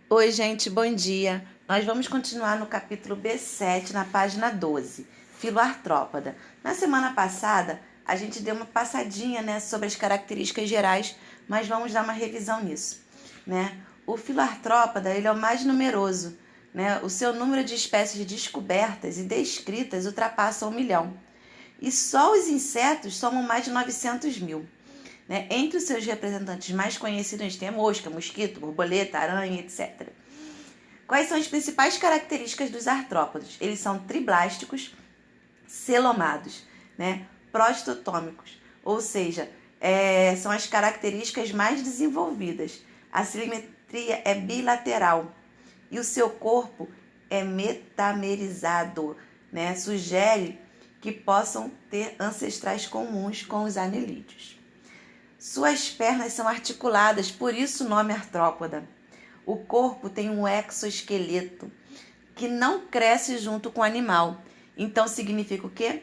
Oi, gente, bom dia. Nós vamos continuar no capítulo B7, na página 12, Filoartrópoda. Na semana passada, a gente deu uma passadinha, sobre as características gerais, mas vamos dar uma revisão nisso, O Filoartrópoda, ele é o mais numeroso, O seu número de espécies descobertas e descritas ultrapassa 1 milhão. E só os insetos somam mais de 900 mil. Entre os seus representantes mais conhecidos, a gente tem a mosca, mosquito, borboleta, aranha, etc. Quais são as principais características dos artrópodes? Eles são triblásticos, celomados, prostotômicos, ou seja, são as características mais desenvolvidas. A simetria é bilateral e o seu corpo é metamerizado, Sugere que possam ter ancestrais comuns com os anelídeos. Suas pernas são articuladas, por isso o nome artrópoda. O corpo tem um exoesqueleto que não cresce junto com o animal. Então significa o quê?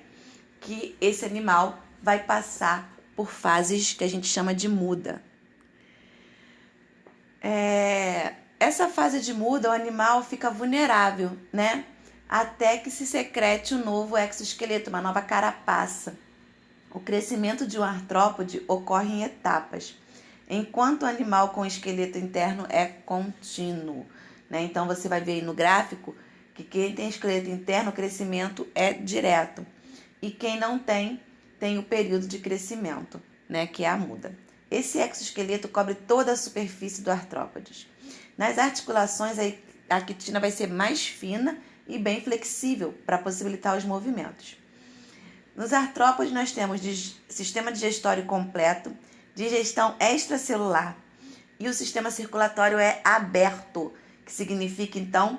Que esse animal vai passar por fases que a gente chama de muda. Essa fase de muda, o animal fica vulnerável, até que se secrete um novo exoesqueleto, uma nova carapaça. O crescimento de um artrópode ocorre em etapas, enquanto o animal com esqueleto interno é contínuo. Então, você vai ver aí no gráfico que quem tem esqueleto interno, o crescimento é direto. E quem não tem, tem o período de crescimento, que é a muda. Esse exoesqueleto cobre toda a superfície do artrópodes. Nas articulações, a quitina vai ser mais fina e bem flexível para possibilitar os movimentos. Nos artrópodes nós temos sistema digestório completo, digestão extracelular e o sistema circulatório é aberto, que significa então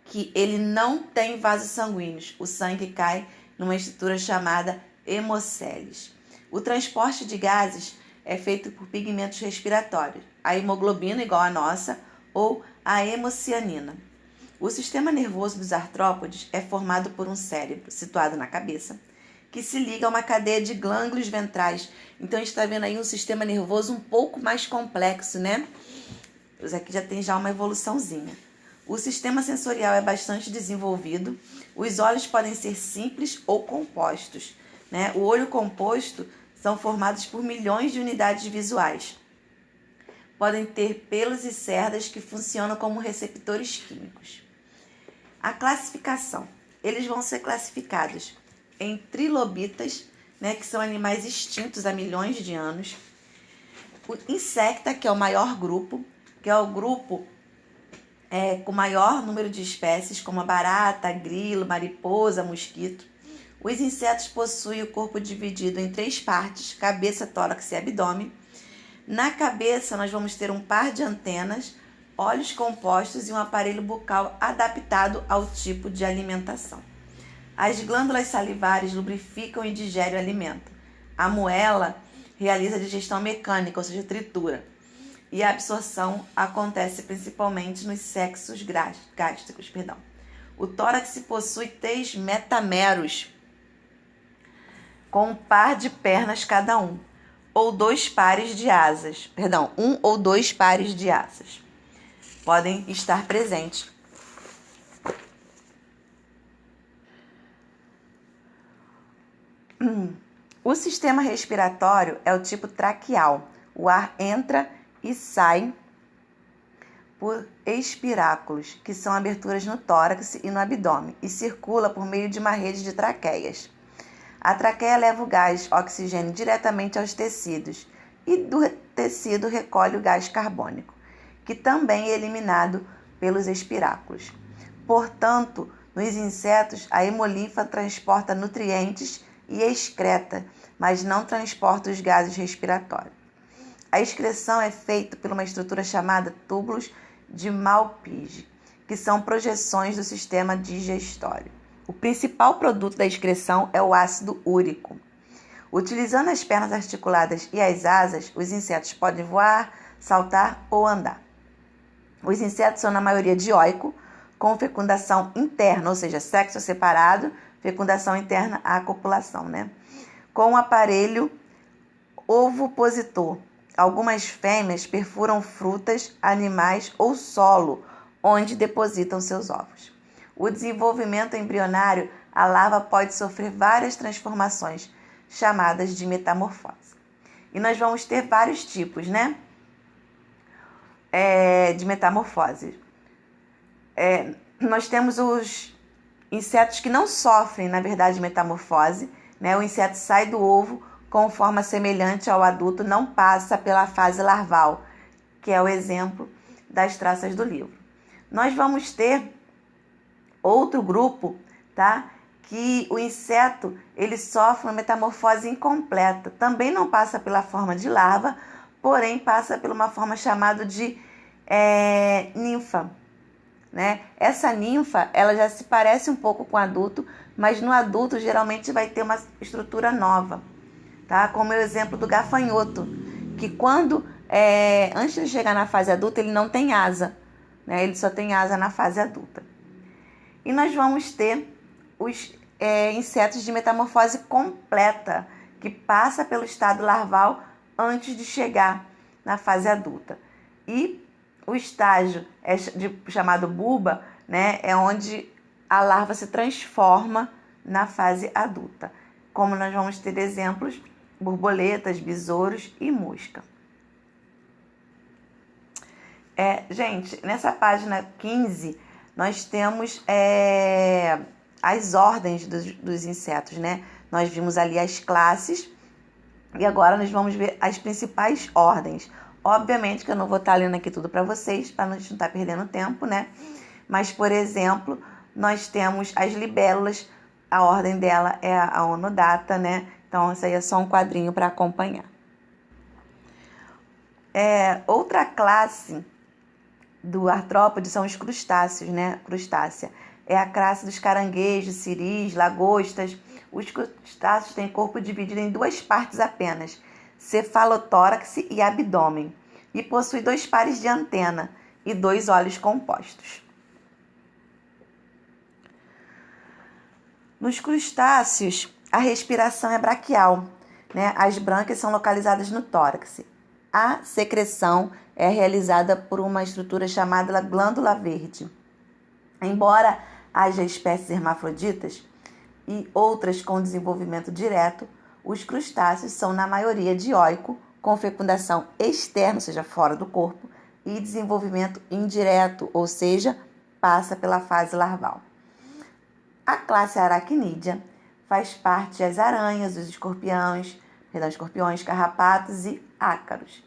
que ele não tem vasos sanguíneos. O sangue cai numa estrutura chamada hemocélios. O transporte de gases é feito por pigmentos respiratórios, a hemoglobina igual a nossa ou a hemocianina. O sistema nervoso dos artrópodes é formado por um cérebro situado na cabeça, que se liga a uma cadeia de glândulos ventrais. Então, a gente está vendo aí um sistema nervoso um pouco mais complexo, Isso aqui já tem uma evoluçãozinha. O sistema sensorial é bastante desenvolvido. Os olhos podem ser simples ou compostos, O olho composto são formados por milhões de unidades visuais. Podem ter pelos e cerdas que funcionam como receptores químicos. A classificação. Eles vão ser classificados em trilobitas, que são animais extintos há milhões de anos. O insecta, que é o maior grupo, que é o grupo com maior número de espécies, como a barata, grilo, mariposa, mosquito. Os insetos possuem o corpo dividido em 3 partes, cabeça, tórax e abdômen. Na cabeça, nós vamos ter um par de antenas, olhos compostos e um aparelho bucal adaptado ao tipo de alimentação. As glândulas salivares lubrificam e digerem o alimento. A moela realiza a digestão mecânica, ou seja, tritura. E a absorção acontece principalmente nos sexos gástricos. O tórax possui 3 metameros, com um par de pernas cada um, ou 2 pares de asas. Um ou 2 pares de asas podem estar presentes. O sistema respiratório é o tipo traqueal. O ar entra e sai por espiráculos, que são aberturas no tórax e no abdômen, e circula por meio de uma rede de traqueias. A traqueia leva o gás oxigênio diretamente aos tecidos e do tecido recolhe o gás carbônico, que também é eliminado pelos espiráculos. Portanto, nos insetos, a hemolinfa transporta nutrientes e excreta, mas não transporta os gases respiratórios. A excreção é feita por uma estrutura chamada túbulos de Malpighi, que são projeções do sistema digestório. O principal produto da excreção é o ácido úrico. Utilizando as pernas articuladas e as asas, os insetos podem voar, saltar ou andar. Os insetos são, na maioria, dioico, com fecundação interna, ou seja, sexo separado, fecundação interna, a copulação, com o aparelho ovopositor, algumas fêmeas perfuram frutas, animais ou solo, onde depositam seus ovos. O desenvolvimento embrionário, a larva pode sofrer várias transformações, chamadas de metamorfose. E nós vamos ter vários tipos, né? De metamorfose. Nós temos os insetos que não sofrem, na verdade, metamorfose, né? O inseto sai do ovo com forma semelhante ao adulto, não passa pela fase larval, que é o exemplo das traças do livro. Nós vamos ter outro grupo, tá? Que o inseto ele sofre uma metamorfose incompleta, também não passa pela forma de larva, porém passa por uma forma chamada de ninfa, né? Essa ninfa ela já se parece um pouco com o adulto, mas no adulto geralmente vai ter uma estrutura nova, tá? Como é o exemplo do gafanhoto, que quando antes de chegar na fase adulta ele não tem asa, né? Ele só tem asa na fase adulta. E nós vamos ter os insetos de metamorfose completa, que passa pelo estado larval antes de chegar na fase adulta. E o estágio chamado buba, né, é onde a larva se transforma na fase adulta. Como nós vamos ter exemplos, borboletas, besouros e mosca. Gente, nessa página 15, nós temos as ordens dos insetos, né? Nós vimos ali as classes e agora nós vamos ver as principais ordens. Obviamente que eu não vou estar lendo aqui tudo para vocês, para não estar perdendo tempo, né? Mas, por exemplo, nós temos as libélulas, a ordem dela é a Onodata, né? Então, isso aí é só um quadrinho para acompanhar. Outra classe do artrópode são os crustáceos, né? Crustácea. É a classe dos caranguejos, siris, lagostas. Os crustáceos têm corpo dividido em duas partes apenas, cefalotórax e abdômen, e possui 2 pares de antena e 2 olhos compostos. Nos crustáceos, a respiração é braquial, né? As brânquias são localizadas no tórax. A secreção é realizada por uma estrutura chamada glândula verde. Embora haja espécies hermafroditas e outras com desenvolvimento direto, os crustáceos são, na maioria, dioico, com fecundação externa, ou seja, fora do corpo, e desenvolvimento indireto, ou seja, passa pela fase larval. A classe aracnídea faz parte das aranhas, dos escorpiões, carrapatos e ácaros.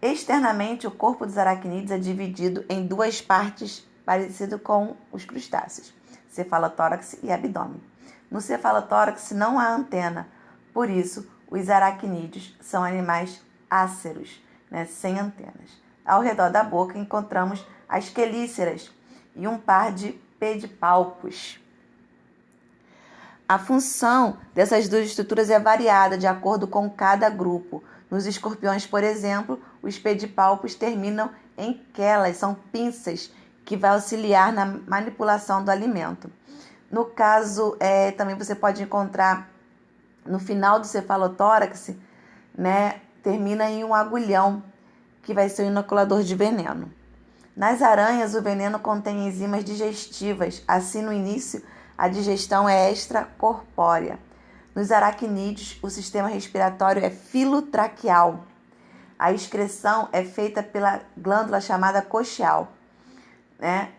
Externamente, o corpo dos aracnídeos é dividido em 2 partes, parecido com os crustáceos, cefalotórax e abdômen. No cefalotórax não há antena, por isso os aracnídeos são animais áceros, né, sem antenas. Ao redor da boca encontramos as quelíceras e um par de pedipalpos. A função dessas 2 estruturas é variada de acordo com cada grupo. Nos escorpiões, por exemplo, os pedipalpos terminam em quelas, são pinças que vai auxiliar na manipulação do alimento. No caso, também você pode encontrar no final do cefalotórax, né, termina em um agulhão, que vai ser o inoculador de veneno. Nas aranhas, o veneno contém enzimas digestivas, assim no início a digestão é extracorpórea. Nos aracnídeos, o sistema respiratório é filotraqueal. A excreção é feita pela glândula chamada coxial, né?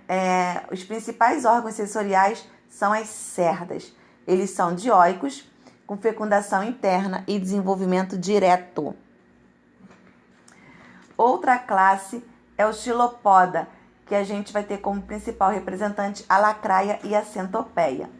Os principais órgãos sensoriais são as cerdas. Eles são dioicos, com fecundação interna e desenvolvimento direto. Outra classe é o xilopoda, que a gente vai ter como principal representante a lacraia e a centopeia.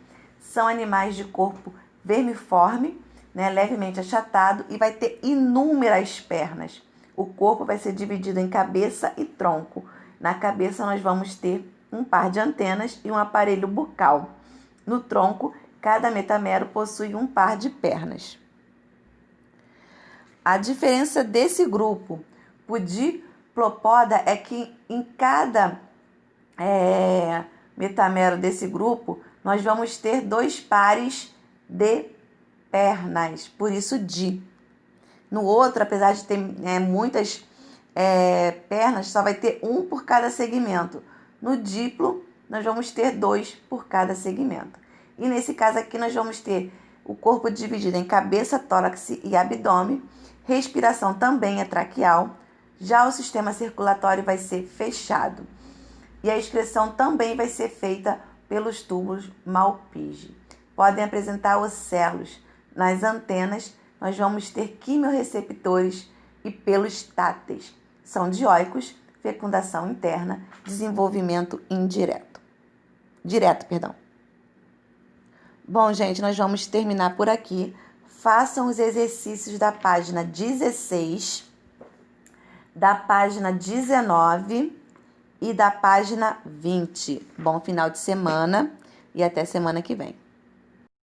São animais de corpo vermiforme, né, levemente achatado, e vai ter inúmeras pernas. O corpo vai ser dividido em cabeça e tronco. Na cabeça nós vamos ter um par de antenas e um aparelho bucal. No tronco, cada metamero possui um par de pernas. A diferença desse grupo pro diplopoda é que em cada metamero desse grupo, nós vamos ter 2 pares de pernas, por isso di. No outro, apesar de ter muitas pernas, só vai ter um por cada segmento. No diplo, nós vamos ter 2 por cada segmento. E nesse caso aqui, nós vamos ter o corpo dividido em cabeça, tórax e abdômen. Respiração também é traqueal. Já o sistema circulatório vai ser fechado. E a excreção também vai ser feita pelos tubos Malpighi. Podem apresentar ocelos. Nas antenas, nós vamos ter quimiorreceptores e pelos táteis. São dioicos, fecundação interna, desenvolvimento indireto. Direto, perdão. Bom, gente, nós vamos terminar por aqui. Façam os exercícios da página 16, da página 19 e da página 20. Bom final de semana e até semana que vem.